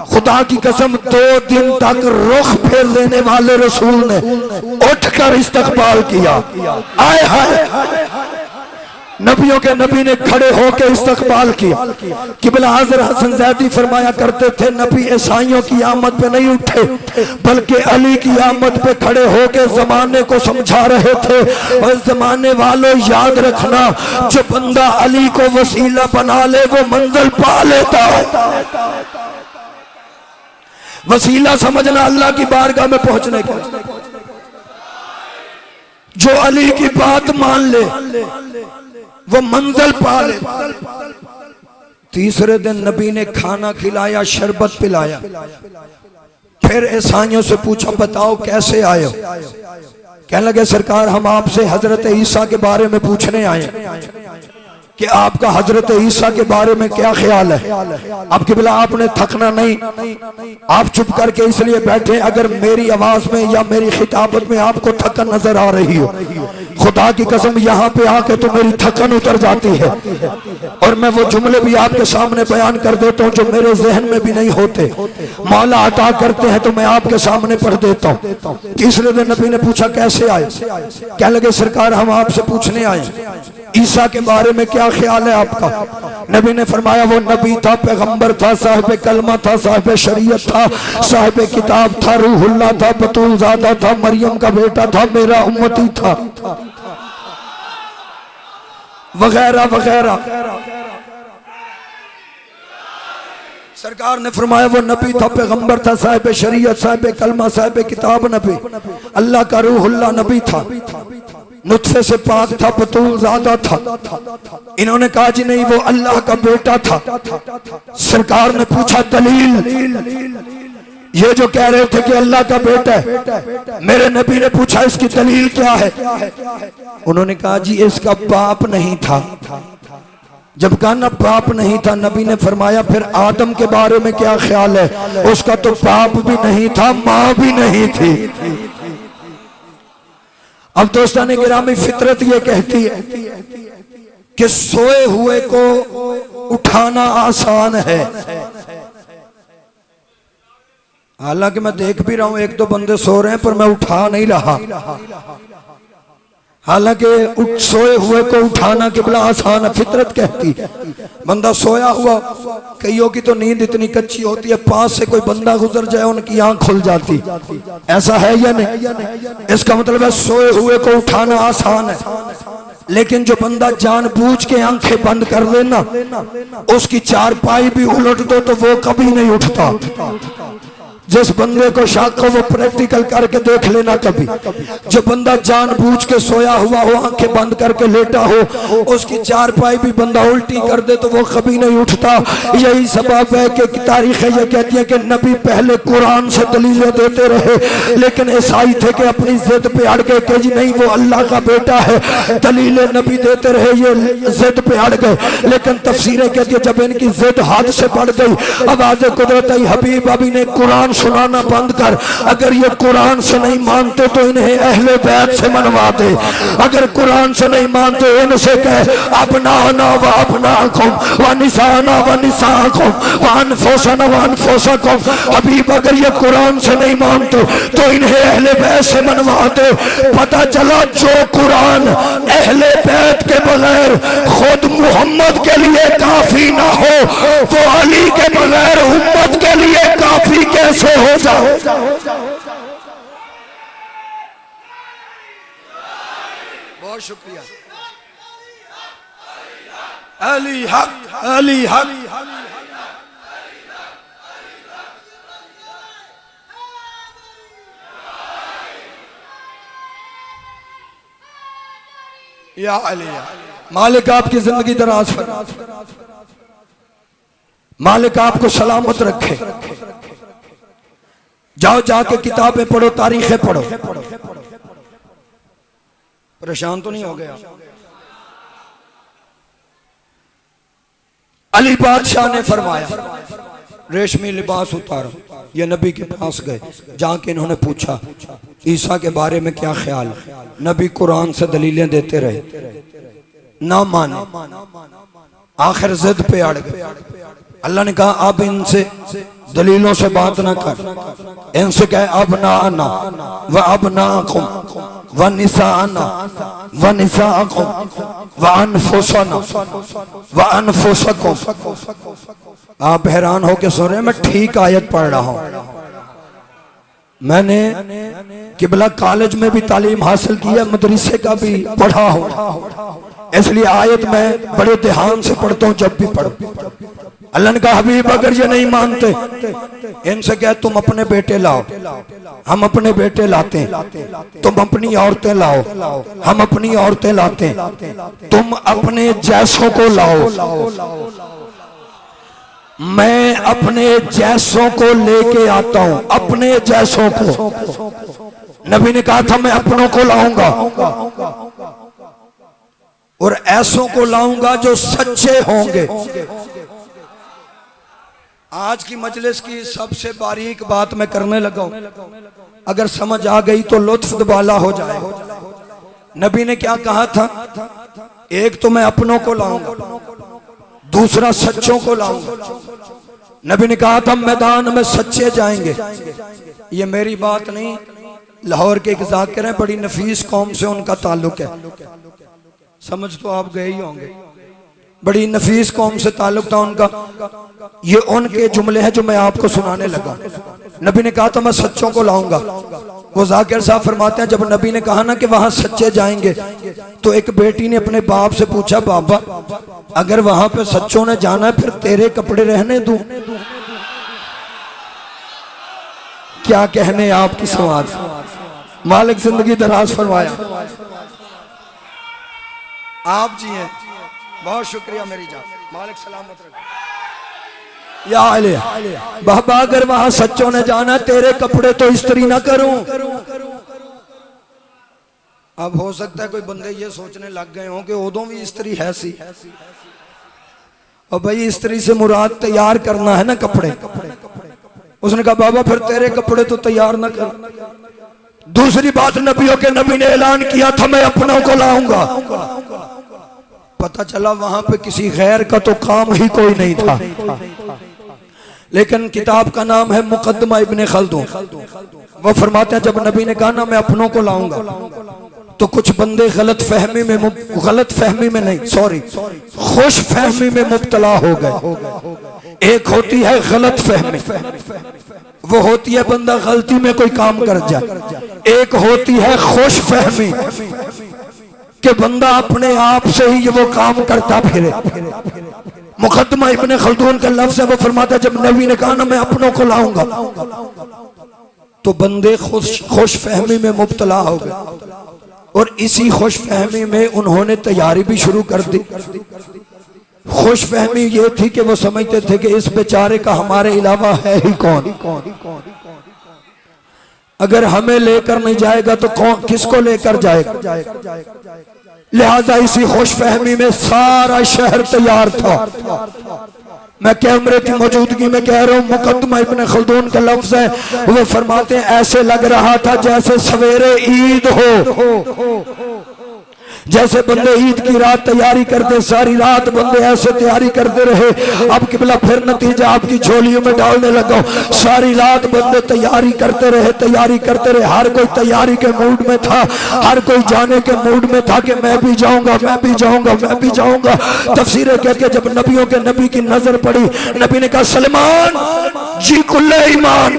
खुदा की कसम 2 दिन तक रुख फेर लेने वाले रसूल ने उठकर इस्तकबाल किया। आए हाय नबियों के नबी ने खड़े होकर इस्तकबाल किया। किबला हज़रत हसन ज़ैदी फरमाया करते थे नबी ईसाइयों की आमद पे नहीं उठे बल्कि अली की आमद पे खड़े होकर जमाने को समझा रहे थे। और जमाने वालों याद रखना, जो बंदा अली को वसीला बना ले वो मंजिल पा लेता है। वसीला समझना अल्लाह की बारगाह में पहुंचने का। जो अली की बात मान ले वो मंजिल पा ले। तीसरे दिन नबी ने खाना खिलाया, शरबत पिलाया। फिर ईसाइयों से पूछा बताओ कैसे आए हो। कहने लगे सरकार हम आपसे हजरत ईसा के बारे में पूछने आए कि आपका हजरत ईसा के बारे में क्या ख्याल है। अब किबला आपने थकना नहीं, आप चुप करके इसलिए बैठे अगर मेरी आवाज में या मेरी खिताबत में आपको थकन नजर आ रही हो, खुदा की कसम यहाँ पे आके तो मेरी थकन उतर जाती है और मैं वो जुमले भी आपके सामने बयान कर देता हूँ जो मेरे जहन में भी नहीं होते। मौला अता करते हैं तो मैं आपके सामने पढ़ देता हूँ। तीसरे दिन नबी ने पूछा कैसे आए। क्या लगे सरकार हम आपसे पूछने आए ईसा के बारे में क्या ख्याल है आपका। नबी ने फरमाया वो नबी था, पैगंबर था, साहिब कलमा था, साहिब शरीयत था, साहिब किताब था, रूहुल्लाह था, बतूल ज़ादा था, मरियम का बेटा था, मेरा उम्मती था, वगैरह वगैरह। सरकार ने फरमाया वो नबी था, पैगंबर था, साहिब शरीयत, साहिब कलमा, साहिब किताब नबी, अल्लाह का रूहुल्लाह नबी था, नुत्फे से पाक था, बतूल ज़ादा था। इन्होंने कहा जी नहीं वो अल्लाह का बेटा था। सरकार ने पूछा दलील। ये जो कह रहे थे कि अल्लाह का बेटा है, मेरे नबी ने पूछा इसकी दलील क्या है। उन्होंने कहा जी इसका बाप नहीं था। जब कहा ना बाप नहीं था, नबी ने फरमाया फिर आदम के बारे में क्या ख्याल है। उसका तो बाप भी नहीं था, माँ भी नहीं थी। अब दोस्तान गिरामी फितरत ये कहती है कि सोए हुए को उठाना आसान है। हालांकि मैं देख भी रहा हूं एक दो बंदे सो रहे हैं पर मैं उठा नहीं रहा। हालांकि सोए हुए को उठाना किबला आसान है। फितरत कहती है बंदा सोया हुआ, कईयों की तो नींद इतनी कच्ची होती है पास से कोई बंदा गुजर जाए उनकी आंख खुल जाती। ऐसा है या नहीं। इसका मतलब है सोए हुए को उठाना आसान है, लेकिन जो बंदा जानबूझ के आंखें बंद कर लेना उसकी चारपाई भी उलट दो तो वो कभी नहीं उठता। जिस बंदे को शक हो वो प्रैक्टिकल करके देख लेना कभी। जो बंदा जानबूझ के सोया हुआ हो, आंखें बंद करके लेटा हो, उसकी चारपाई भी बंदा उल्टी कर दे तो वो कभी नहीं उठता। यही सबब है कि तारीखें ये कहती है कि नबी पहले कुरान से दलीलें देते रहे, लेकिन ईसाई थे कि अपनी जिद पे अड़ गए कि जी नहीं वो अल्लाह का बेटा है। दलीलें नबी देते रहे, ये जिद पे अड़ गए। लेकिन तफसीरें कहती है जब इनकी जिद हाथ से बढ़ गई, आवाज़ कुदरत हबीब अभी ने कुरान सुनाना बंद कर। अगर ये कुरान से नहीं मानते तो इन्हें अहले बैत से मनवा दे। अगर कुरान से नहीं मानते इनसे कह अपनाना व अपनाकुम व निसाना व निसाकुम व अनफुसना व अनफुसकुम। हबीब अगर ये कुरान से नहीं मानते तो इन्हें अहले बैत से मनवा दे। पता चला जो कुरान अहले बैत के बगैर खुद मोहम्मद के लिए काफी ना हो वो अली के बगैर उम्मत के लिए काफी कैसे हो जाओ। बहुत शुक्रिया। अली हक, अली हक। या अली, मालिक आपकी जिंदगी दराज फरमाए, मालिक आपको सलामत रखे। जाओ जाके किताबें पढ़ो, तारीखें पढ़ो। परेशान तो नहीं हो गया? अली बादशाह ने फरमाया रेशमी लिबास उतारो। ये नबी के पास गए, जाके इन्होंने पूछा ईसा के बारे में क्या ख्याल है। नबी कुरान से दलीलें देते रहे, ना माने, आखिर जिद पे अड़ गए। अल्लाह ने कहा अब इनसे दलीलों से बात ना कर, इनसे कहे अब ना आना व अब ना आकुम व निसा आना व निसा आकुम व अनफुसना व अनफुसकुम। आप हैरान होके सुन रहे हैं, मैं ठीक आयत पढ़ रहा हूँ। मैंने किबला कॉलेज में भी तालीम हासिल की है, मदरसे का भी पढ़ा हूँ, इसलिए आयत मैं बड़े ध्यान से पढ़ता हूँ जब भी पढ़ूं। अल्लाह ने कहा हबीब अगर ये नहीं मानते इनसे कह तुम अपने बेटे लाओ, हम अपने बेटे लाते हैं, तुम अपनी औरतें लाओ, हम अपनी औरतें लाते हैं, तुम अपने जैसों को लाओ, मैं अपने जैसों को लेके आता हूं, अपने जैसों को। नबी ने कहा था मैं अपनों को लाऊंगा और ऐसों को लाऊंगा जो सच्चे होंगे। आज की मजलिस की सबसे बारीक बात मैं करने लगा हूं, अगर समझ आ गई तो लुत्फ दुबाला हो जाए। नबी ने क्या कहा था? एक तो मैं अपनों को लाऊंगा, दूसरा सच्चों को लाऊंगा। नबी ने कहा था मैदान में सच्चे जाएंगे। ये मेरी बात नहीं, लाहौर के एक जाकिर हैं, बड़ी नफीस कौम से उनका ताल्लुक है, समझ तो आप गए ही होंगे, बड़ी नफीस कौम से ताल्लुक था उनका। ये उनके जुमले हैं जो मैं आपको सुनाने लगा। नबी ने कहा तो मैं सच्चों को लाऊंगा। वो जाकिर साहब फरमाते हैं जब नबी ने कहा ना कि वहां सच्चे जाएंगे, तो एक बेटी ने अपने बाप से पूछा बाबा अगर वहां पे सच्चों ने जाना है फिर तेरे कपड़े रहने दूं? क्या कहने आपकी समाज। मालिक जिंदगी दराज फरमाया। आप जी हैं, बहुत शुक्रिया मेरी जान, मालिक सलामत रखे। या अले बाबा अगर वहां सच्चों ने जाना तेरे कपड़े तो इस्त्री ना करूं। अब हो सकता है कोई बंदे ये सोचने लग गए हों कि उदों भी इस्त्री है सी, और भाई इस्त्री से मुराद तैयार करना है ना कपड़े। उसने कहा बाबा फिर तेरे कपड़े तो तैयार ना कर। दूसरी बात नबियों के नबी ने ऐलान किया था मैं अपनों को लाऊंगा। पता चला वहां पे किसी गैर का तो काम ही कोई नहीं था। लेकिन किताब का नाम है मुकद्दमा इब्ने खल्दून। वो फरमाते हैं जब नबी ने कहा ना मैं अपनों को लाऊंगा, तो कुछ बंदे गलत फहमी में नहीं सॉरी खुश फहमी में मुब्तला हो गए। एक होती है गलत फहमी, वो होती है बंदा गलती में कोई काम कर जाए। एक होती है खुश फहमी कि बंदा अपने आप से ही वो काम करता फिरे। मुकद्दमा इब्ने खल्दून का लफ्ज है, वो फरमाता है जब नबी ने कहा ना मैं अपनों को लाऊंगा, तो बंदे खुश फहमी में मुब्तला हो गए, और इसी खुश फहमी में उन्होंने तैयारी भी शुरू कर दी। खुश फहमी ये थी कि वो समझते थे कि इस बेचारे का हमारे अलावा है ही कौन, अगर हमें लेकर नहीं जाएगा तो कौन किसको लेकर जाएगा। लिहाजा इसी खुश फहमी में सारा शहर तैयार था। मैं कैमरे की मौजूदगी में कह रहा हूँ, मुकद्दमा इब्ने खल्दून का लफ्ज है, वो फरमाते हैं ऐसे लग रहा था जैसे सवेरे ईद हो। जैसे बंदे ईद की रात तैयारी करते, सारी रात बंदे ऐसे तैयारी करते रहे। अब किबला फिर नतीजा आपकी झोलियों में डालने लगा। सारी रात बंदे तैयारी करते रहे। हर कोई तैयारी के मूड में था, हर कोई जाने के मूड में था कि मैं भी जाऊंगा। तफसीरें कहते जब नबियों के नबी की नजर पड़ी, नबी ने कहा सलमान जी कुल्ले ईमान।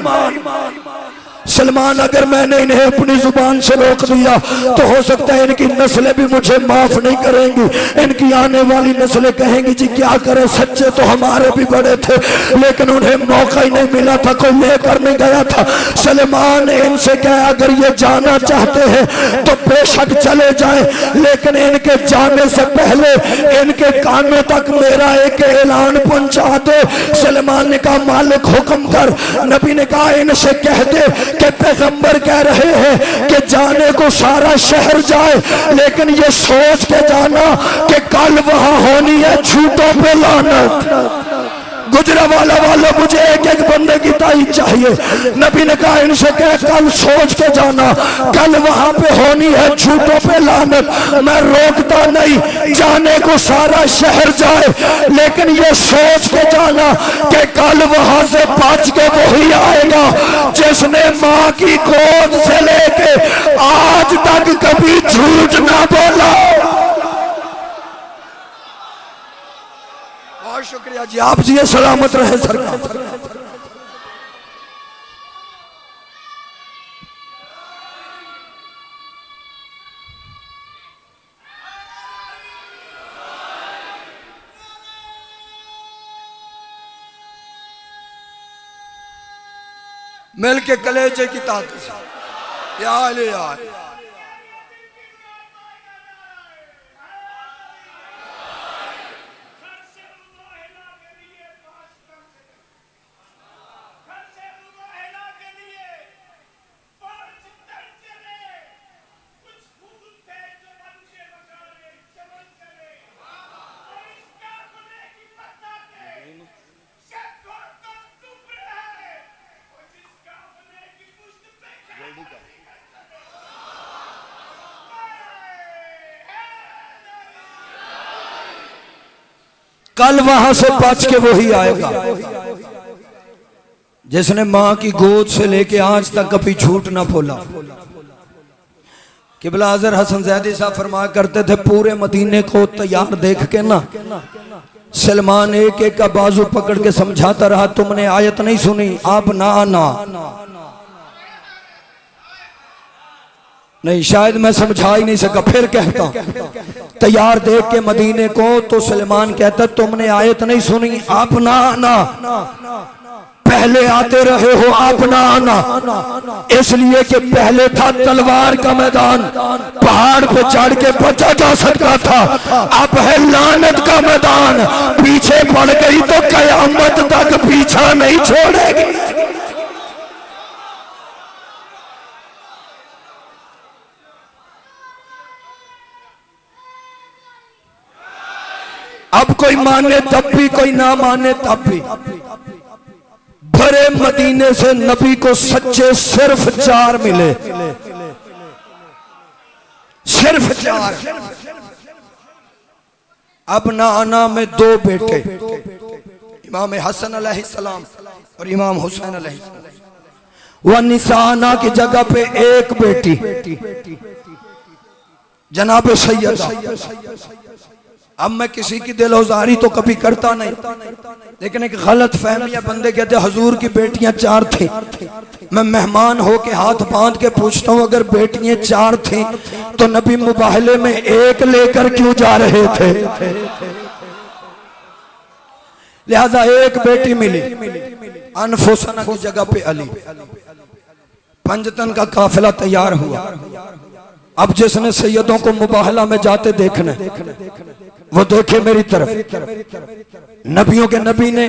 सलमान अगर मैंने इन्हें अपनी जुबान से रोक दिया तो हो सकता है इनकी नस्लें भी मुझे माफ नहीं करेंगी। इनकी आने वाली नस्लें कहेंगी जी क्या करें, सच्चे तो हमारे भी बड़े थे लेकिन उन्हें मौका ही नहीं मिला था, कोई लेकर नहीं गया था। सलमान ने इनसे कहा अगर ये जाना चाहते हैं तो बेशक चले जाएं, लेकिन इनके जाने से पहले इनके कानों तक मेरा एक ऐलान पहुंचा दो। सलमान ने कहा मालिक हुक्म कर। नबी ने कहा इनसे कह दे कि पैगंबर कह रहे हैं कि जाने को सारा शहर जाए, लेकिन ये सोच के जाना कि कल वहां होनी है झूठों पे लानत। गुजरावाला वालों, मुझे एक एक बंदे की ताईद चाहिए। नबी ने कहा इनसे कह कल सोच के जाना, कल वहां पे होनी है झूठों पे लानत। मैं रोकता नहीं, जाने को सारा शहर जाए, लेकिन ये सोच के जाना कि कल वहां से बच के वही आएगा जिसने माँ की गोद से लेके आज तक कभी झूठ ना बोला। बहुत शुक्रिया जी, आप जी सलामत रहे सरकार। मिल के कलेजे की ताकत से यार कल वहां से बच के वही आएगा जिसने मां की गोद से लेके आज तक कभी झूठ ना बोला। किबला हज़रत हसन ज़ैदी साहब फरमाया करते थे, पूरे मदीने को तैयार देख के ना सलमान एक एक का बाजू पकड़ के समझाता रहा, तुमने आयत नहीं सुनी, अब ना आना। नहीं, शायद मैं समझा ही नहीं सका, फिर कहता हूं। तैयार देख के मदीने को तो सलमान कहता, तुमने आयत नहीं सुनी, आप ना आना, पहले आते रहे हो, आप ना आना। इसलिए कि पहले था तलवार का मैदान, पहाड़ पे चढ़ के बचा जा सकता था, अब है लानत का मैदान, पीछे पड़ गई तो कयामत तक पीछा नहीं छोड़ेगी। अब कोई माने तब भी, कोई ना माने तब भी, भरे मदीने से नबी को सच्चे सिर्फ 4 मिले, सिर्फ 4। अब ना आना में 2 बेटे, इमाम हसन अलैहिस्सलाम और इमाम हुसैन अलैहिस्सलाम। वह निसाना की जगह पे एक बेटी जनाब सैयदा। अब मैं किसी की दिलौजारी तो कभी करता नहीं, लेकिन एक गलत फहमी है, बंदे कहते हजूर की बेटियां 4 थी। मैं मेहमान हो के हाथ बांध के पूछता हूँ, अगर बेटियां 4 थी तो नबी मुबाहले में 1 लेकर क्यों जा रहे थे? लिहाजा 1 बेटी मिली, अनफुसना की जगह पे अली। पंजतन का काफिला तैयार हुआ। अब जिसने सैयदों को मुबाहला में जाते देखना, वो देखे मेरी तरफ। नबियों के नबी ने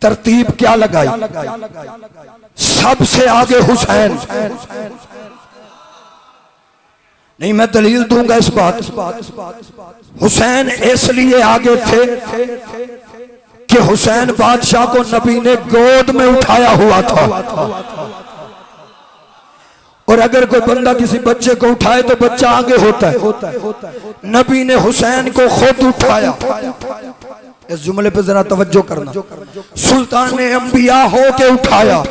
तरतीब क्या लगाई? सबसे आगे हुसैन। नहीं, मैं दलील दूंगा इस बात। हुसैन इसलिए आगे थे कि हुसैन बादशाह को नबी ने गोद में उठाया हुआ था, और अगर कोई बंदा किसी बच्चे को उठाए तो बच्चा आगे होता है। नबी ने हुसैन को खुद उठाया। इस जुमले पे जरा तवज्जो करना। सुल्तान अंबिया हो के उठाया,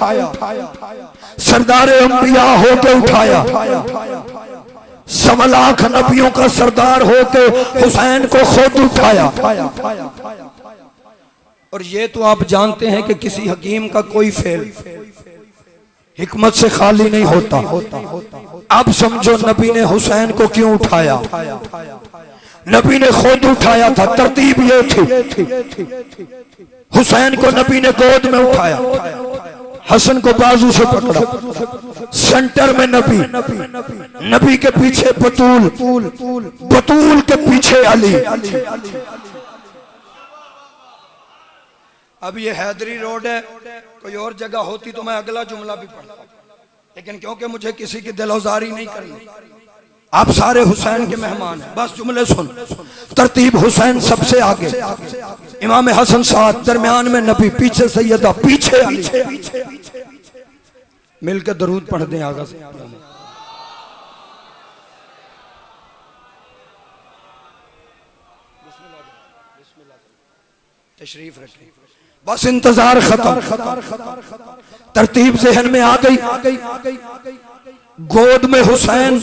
सरदार अंबिया हो के उठाया, 1.25 लाख नबियों का सरदार हो के हुसैन को खुद उठाया। और ये तो आप जानते हैं कि किसी हकीम का कोई फेल हिकमत से खाली नहीं होता। अब समझो नबी ने हुसैन को क्यों उठाया। नबी ने खुद उठाया था, तरतीब ये थी। हुसैन को नबी ने गोद में उठाया, हसन को बाजू से पकड़ा, सेंटर में नबी के पीछे बतूल के पीछे अली। अब ये हैदरी रोड है, कोई और जगह होती तो मैं अगला जुमला भी पढ़ता, लेकिन क्योंकि मुझे किसी की दिलौजारी नहीं करनी, आप सारे हुसैन के मेहमान हैं, बस जुमले सुन। तरतीब हुसैन सबसे आगे, इमाम हसन साथ, दरमियान में नबी, पीछे सैयदा, पीछे अली। मिलकर दरूद पढ़ दें आगा से। तशरीफ रखें, बस इंतजार खत्म। तरतीब ज़हन में आ गई, गोद में हुसैन,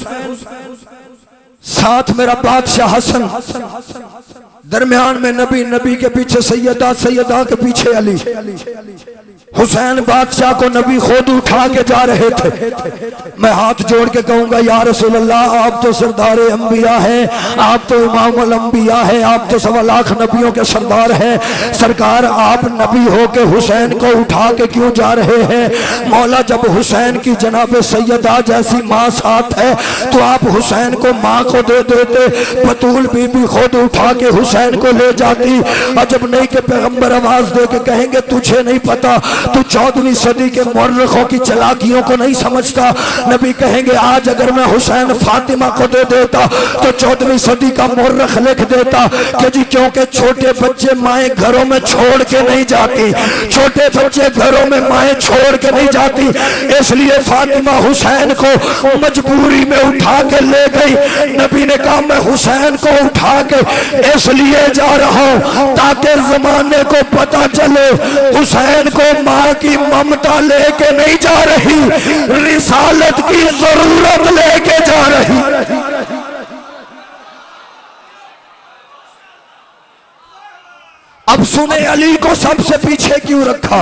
साथ मेरा बादशाह हसन, दरमियान में नबी, नबी के पीछे सैयदा, सैयदा के पीछे अली। हुसैन बादशाह को नबी खुद उठा के जा रहे थे। मैं हाथ जोड़ के कहूंगा, या रसूल अल्लाह, आप तो सरदार अंबिया हैं, आप तो इमामुल अंबिया हैं, आप तो 1.25 लाख नबियों के सरदार हैं। सरकार, आप नबी हो के हुसैन को उठा के क्यों जा रहे हैं? मौला, जब हुसैन की जनाब सैयदा जैसी माँ साथ है तो आप हुसैन को माँ को दे देते, बतूल बीबी खुद उठा के हुसैन को ले जाती। अजब नहीं कि पैगंबर आवाज दे के कहेंगे, तुझे नहीं पता, तू 14वीं सदी के मुर्रखों की चालाकियों को नहीं समझता। नबी कहेंगे, आज अगर मैं हुसैन फातिमा को दे देता तो 14वीं सदी का मुर्रख लिख देता कि जी, क्योंकि छोटे बच्चे माएँ घरों में छोड़ के नहीं जाती, छोटे बच्चे घरों में माएँ छोड़ के नहीं जाती, इसलिए फातिमा हुसैन को मजबूरी में उठा के ले गई। नबी ने कहा, मैं हुसैन को उठा के इसलिए जा रहा हूँ ताकि जमाने को पता चले हुसैन को माँ की ममता लेके नहीं जा रही, रिसालत की जरूरत लेके जा रही। अब सुने, अली को सबसे पीछे क्यों रखा?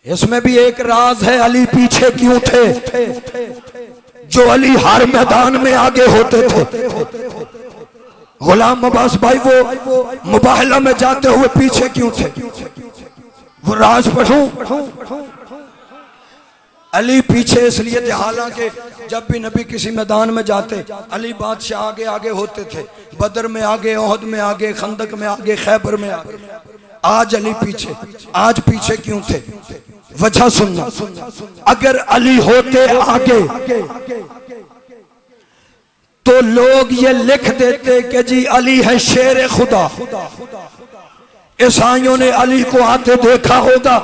इसमें भी एक राज है, अली पीछे क्यों थे? जो अली हर मैदान में आगे होते थे। गुलाम अब्बास भाई वो मुबाहला में जाते हुए पीछे क्यों थे? वो राज पढ़ूं। अली पीछे इसलिए थे, हालांकि जब भी नबी किसी मैदान में जाते, अली बादशाह आगे आगे होते थे। बदर में आगे, ओहद में आगे, खंदक में आगे, खैबर में आगे। आज अली पीछे, आज पीछे क्यों थे? वजह सुनना। अगर अली होते आगे तो लोग ये लिख देते कि जी अली है शेर खुदा। ईसाइयों ने अली को आते देखा होगा,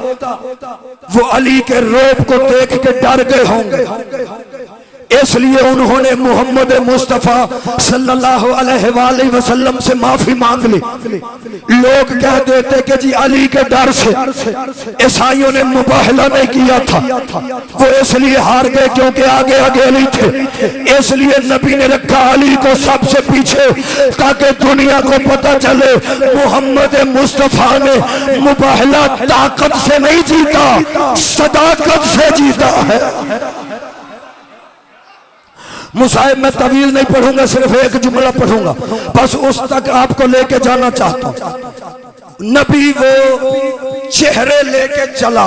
वो अली के रोब को देख के डर गए होंगे, इसलिए उन्होंने मोहम्मद मुस्तफ़ा सल्लल्लाहु अलैहि वसल्लम से माफी मांग ली। लोग कह देते कि जी अली के डर से ईसाइयों ने मुबाहला नहीं किया था, वो इसलिए हार गए क्योंकि आगे आगे अली थे। इसलिए नबी ने रखा अली को सबसे पीछे ताकि दुनिया को पता चले मोहम्मद मुस्तफ़ा ने मुबाहला ताकत से नहीं जीता, सदाकत से जीता है। मुसाहिब में तवील नहीं पढ़ूंगा, सिर्फ एक जुमला पढ़ूंगा, बस उस तक आपको लेके जाना चाहता हूं। नबी वो चेहरे लेके चला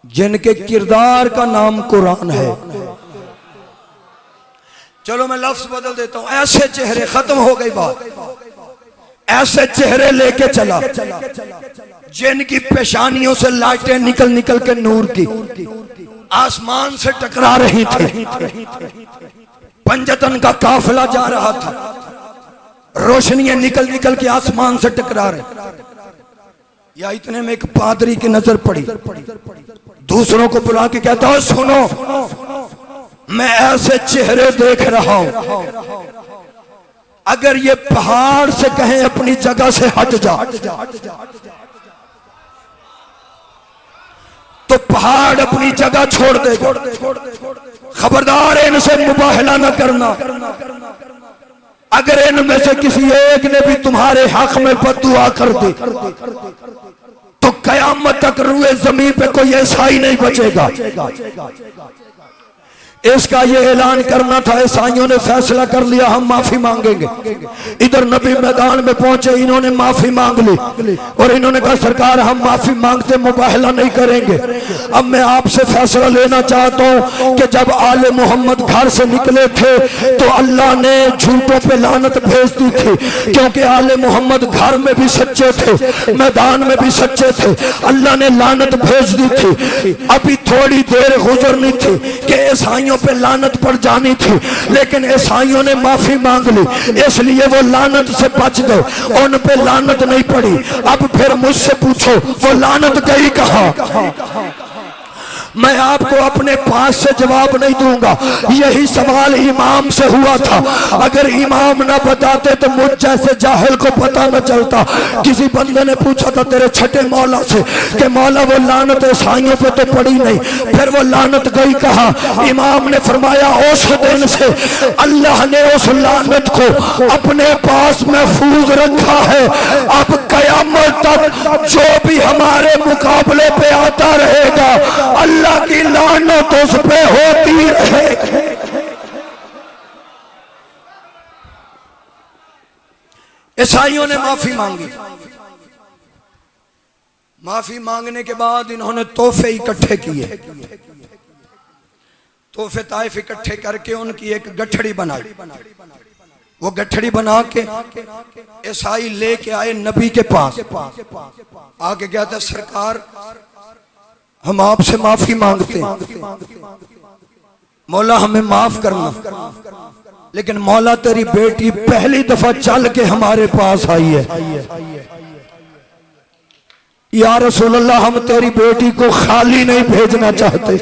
जिनके किरदार का नाम कुरान है। चलो मैं लफ्ज बदल देता हूं, ऐसे चेहरे, खत्म हो गई बात। ऐसे चेहरे लेके चला जिनकी पेशानियों से लाइटें निकल निकल के नूर की आसमान से टकरा रही थी। पंजतन का काफिला जा रहा था, रोशनियां निकल निकल के आसमान से टकरा रही। या इतने में एक पादरी की नजर पड़ी, दूसरों को बुला के कहता है, सुनो, मैं ऐसे चेहरे देख रहा हूं, अगर ये पहाड़ से कहें अपनी जगह से हट जा तो पहाड़ अपनी जगह छोड़ देगा। खबरदार, इनसे मुबाहला न करना। अगर इनमें से किसी एक ने भी तुम्हारे हक में बद्दुआ कर दी तो कयामत तक रुए जमीन पे कोई ईसाई नहीं बचेगा। इसका ये ऐलान करना था। ईसाइयों ने फैसला कर लिया हम माफी मांगेंगे। इधर नबी मैदान में पहुंचे, इन्होंने माफी मांग ली और इन्होंने कहा सरकार हम माफी मांगते मुबाहला नहीं करेंगे। अब मैं आपसे फैसला लेना चाहता हूं कि जब आले मोहम्मद घर से निकले थे तो अल्लाह ने झूठों पे लानत भेज दी थी, क्योंकि आले मोहम्मद घर में भी सच्चे थे, मैदान में भी सच्चे थे। अल्लाह ने लानत भेज दी थी। अभी थोड़ी देर गुजरनी थी कि ईसाइयों पे लानत पड़ जानी थी, लेकिन ईसाइयों ने माफी मांग ली, इसलिए वो लानत से बच गए, उन पे लानत नहीं पड़ी। अब फिर मुझसे पूछो वो लानत गई कहां? मैं आपको अपने पास से जवाब नहीं दूंगा। यही सवाल इमाम से हुआ था। अगर इमाम ना बताते तो मुझ जैसे जाहिल को पता न चलता। किसी बंदे ने पूछा था तेरे छठे मौला से कि मौला वो लानत ईसाइयों पे तो पड़ी नहीं, फिर वो लानत गई कहाँ? इमाम ने फरमाया उस दिन से अल्लाह ने उस लानत को अपने पास महफूज रखा है। अब कयामत तक जो भी हमारे मुकाबले पे आता रहेगा अल्लाह की लानत उस पे होती रहे। ईसाइयों ने माफी मांगी। माफी मांगने के बाद इन्होंने तोहफे इकट्ठे किए। तोहफे ताइफ इकट्ठे करके उनकी एक गठड़ी बनाई। वो गठड़ी बना के ईसाई लेके आए नबी के पास। आके क्या था सरकार हम आपसे माफी मांगते हैं, मौला हमें माफ करना। लेकिन मौला तेरी बेटी पहली दफा चल के हमारे पास आई है। या रसूल अल्लाह हम तेरी बेटी को खाली नहीं भेजना चाहते।